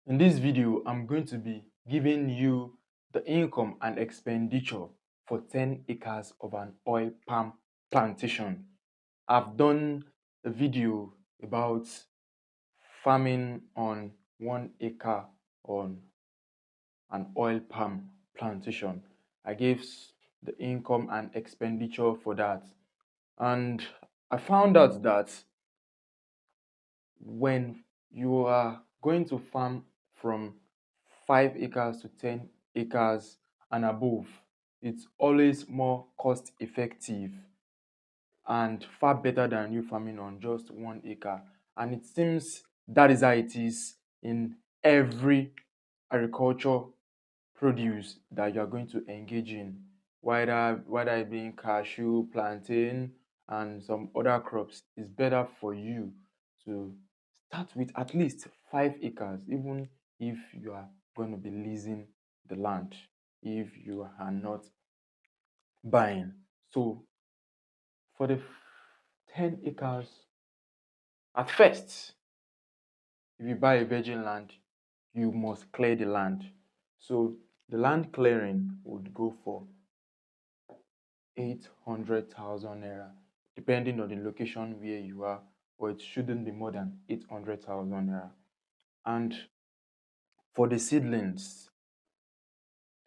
In this video, I'm going to be giving you the income and expenditure for 10 acres of an oil palm plantation. I've done a video about farming on 1 acre on an oil palm plantation. I gave the income and expenditure for that. And I found out that when you are going to farm from 5 acres to 10 acres and above, it's always more cost effective and far better than you farming on just 1 acre. And it seems that is how it is in every agriculture produce that you are going to engage in, whether it being cashew, plantain, and some other crops. It's better for you to start with at least 5 acres, even if you are going to be leasing the land, if you are not buying. So for the 10 acres, at first, if you buy a virgin land, you must clear the land. So the land clearing would go for 800,000 naira, depending on the location where you are, but it shouldn't be more than 800,000 naira. And for the seedlings,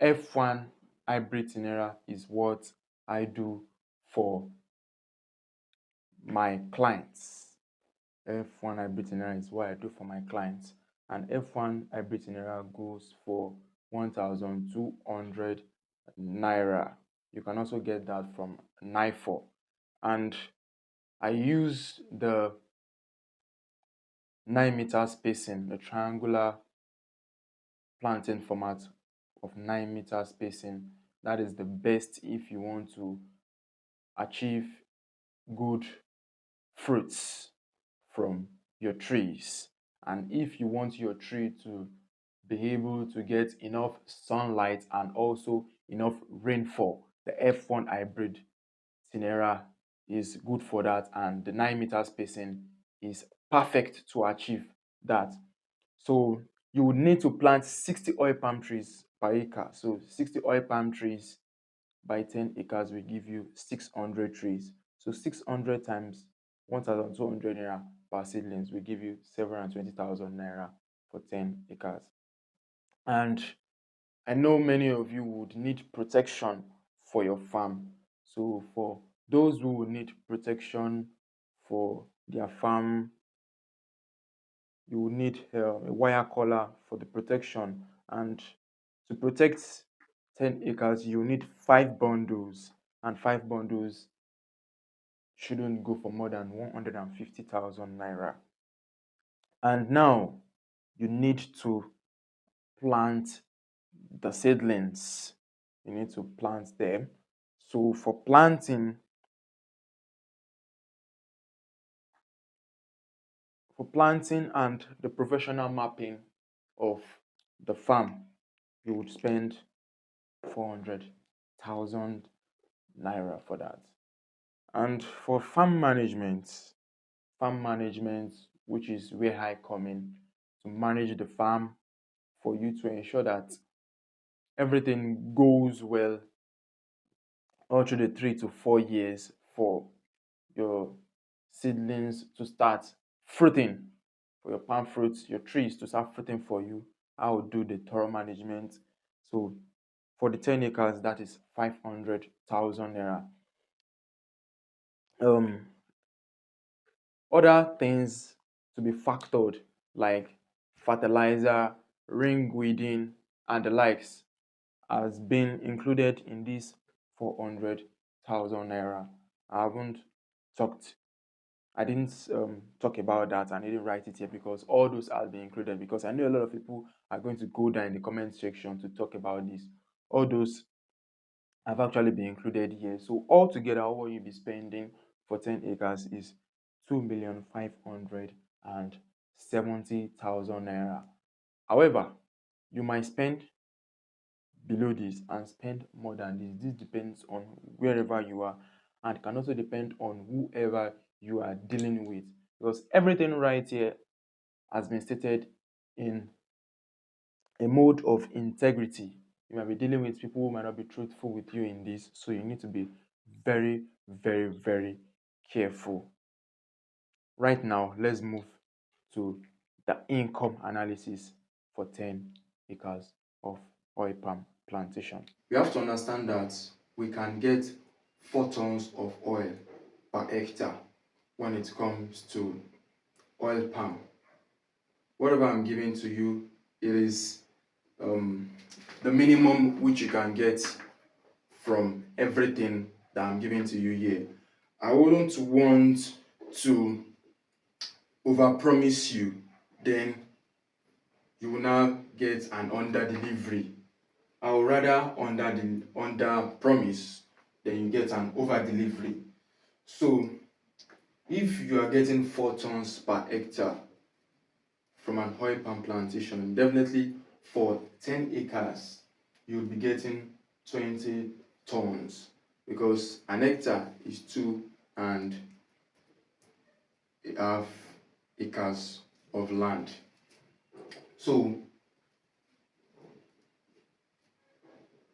F1 hybrid Tenera is what I do for my clients. F1 hybrid Tenera is what I do for my clients. And F1 hybrid Tenera goes for 1,200 naira. You can also get that from NIFO. And I use the 9 meter spacing, the triangular planting format of 9 meter spacing. That is the best if you want to achieve good fruits from your trees. And if you want your tree to be able to get enough sunlight and also enough rainfall, the F1 hybrid Tenera is good for that, and the 9 meter spacing is perfect to achieve that. So you would need to plant 60 oil palm trees per acre. So 60 oil palm trees by 10 acres will give you 600 trees. So 600 times 1,200 naira per seedlings will give you 720,000 naira for 10 acres. And I know many of you would need protection for your farm. So for those who would need protection for their farm, you will need a wire collar for the protection. And to protect 10 acres, you need 5 bundles, and 5 bundles shouldn't go for more than 150,000 naira. And now you need to plant the seedlings. You need to plant them. So for planting and the professional mapping of the farm, you would spend 400,000 naira for that. And for farm management, which is where I come in to manage the farm for you to ensure that everything goes well all through the 3 to 4 years for your seedlings to start fruiting, for your palm fruits, your trees to start fruiting for you. I will do the thorough management. So for the 10 acres, that is 500,000 naira. Um, Other things to be factored like fertilizer, ring weeding, and the likes has been included in this 400,000 naira. I haven't talked, I didn't talk about that, and I didn't write it here because all those have been included, because I know a lot of people are going to go down in the comment section to talk about this. All those have actually been included here. So altogether, what you'll be spending for 10 acres is 2,570,000 naira. However, you might spend below this and spend more than this. This depends on wherever you are, and can also depend on whoever you are dealing with, because everything right here has been stated in a mode of integrity. You might be dealing with people who might not be truthful with you in this, so you need to be very, very, very careful. Right now, let's move to the income analysis for 10 acres of oil palm plantation. We have to understand that we can get 4 tons of oil per hectare when it comes to oil palm. Whatever I'm giving to you, it is the minimum which you can get from everything that I'm giving to you here. I wouldn't want to overpromise you, then you will now get an under delivery. I would rather under promise than you get an over delivery. So if you are getting 4 tons per hectare from an oil palm plantation, definitely for 10 acres you'll be getting 20 tons, because an hectare is 2.5 acres of land. So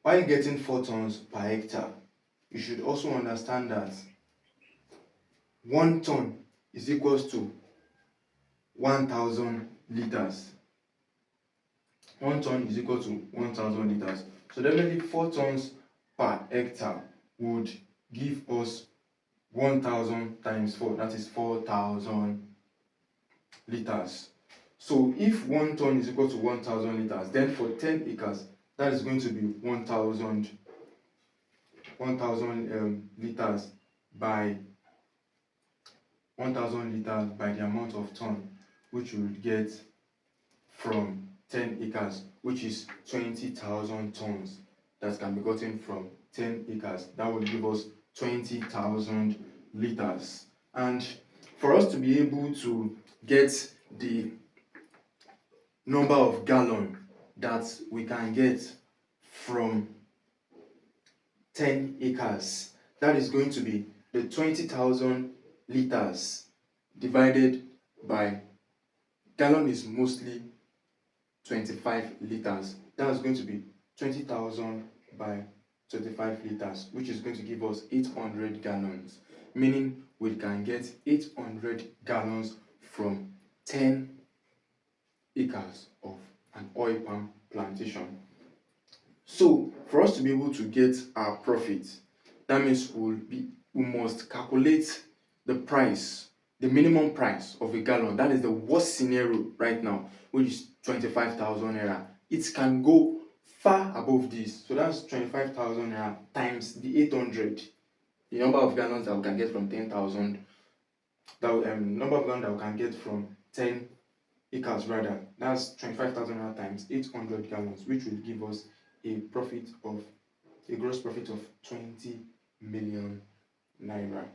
while getting 4 tons per hectare, you should also understand that 1 ton is equals to 1,000 liters. 1 ton is equal to 1,000 liters. So definitely 4 tons per hectare would give us 1,000 times 4, that is 4,000 liters. So if 1 ton is equal to 1,000 liters, then for 10 acres, that is going to be 1,000 liters by 1,000 liters by the amount of ton which we would get from 10 acres, which is 20,000 tons that can be gotten from 10 acres. That will give us 20,000 liters. And for us to be able to get the number of gallon that we can get from 10 acres, that is going to be the 20,000 liters divided by, gallon is mostly 25 liters. That's going to be 20,000 by 25 liters, which is going to give us 800 gallons, meaning we can get 800 gallons from 10 acres of an oil palm plantation. So for us to be able to get our profit, that means we must calculate the price, the minimum price of a gallon. That is the worst scenario right now, which is 25,000 naira. It can go far above this. So that's 25,000 naira times the 800, the number of gallons that we can get from 10,000, number of gallons that we can get from 10 acres rather. That's 25,000 naira times 800 gallons, which will give us a gross profit of 20 million naira.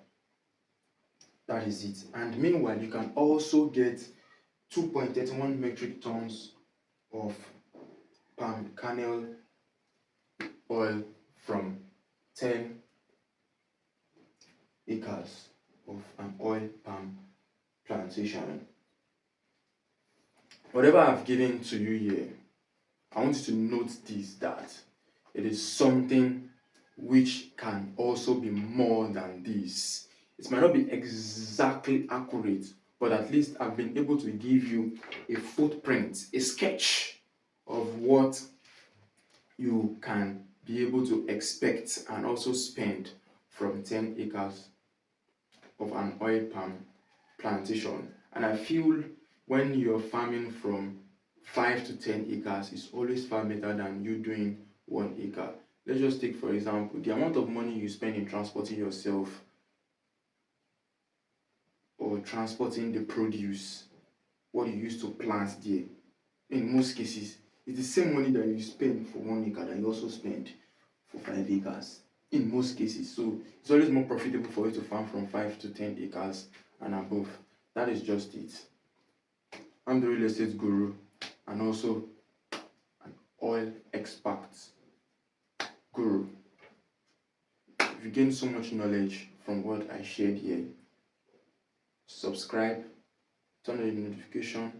That is it. And meanwhile, you can also get 2.31 metric tons of palm kernel oil from 10 acres of an oil palm plantation. Whatever I've given to you here, I want you to note this, that it is something which can also be more than this. It might not be exactly accurate, but at least I've been able to give you a footprint, a sketch of what you can be able to expect and also spend from 10 acres of an oil palm plantation. And I feel when you're farming from 5 to 10 acres, it's always far better than you doing 1 acre. Let's just take, for example, the amount of money you spend in transporting yourself or transporting the produce, what you used to plant there. In most cases, it's the same money that you spend for 1 acre that you also spend for 5 acres. In most cases. So it's always more profitable for you to farm from 5 to 10 acres and above. That is just it. I'm the real estate guru and also an oil expert guru. If you gain so much knowledge from what I shared here, subscribe, turn on the notification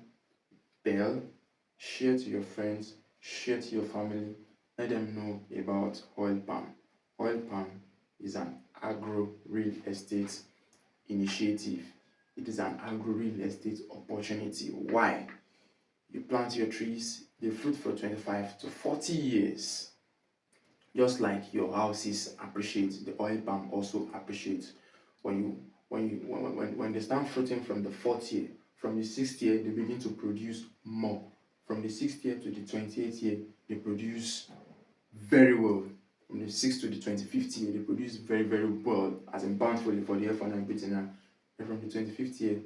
bell, share to your friends, Share to your family. Let them know about oil palm. Oil palm is an agro real estate initiative. It is an agro real estate opportunity. Why? You plant your trees, they fruit for 25 to 40 years. Just like your houses appreciate, the oil palm also appreciates. When they start fruiting from the fourth year, from the sixth year, they begin to produce more. From the sixth year to the 28th year, they produce very well. From the sixth to the 25th year, they produce very, very well, as in bountifully for the F1 and Tenera. And from the 25th year,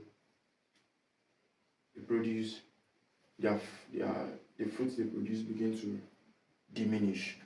they produce the fruits they produce begin to diminish.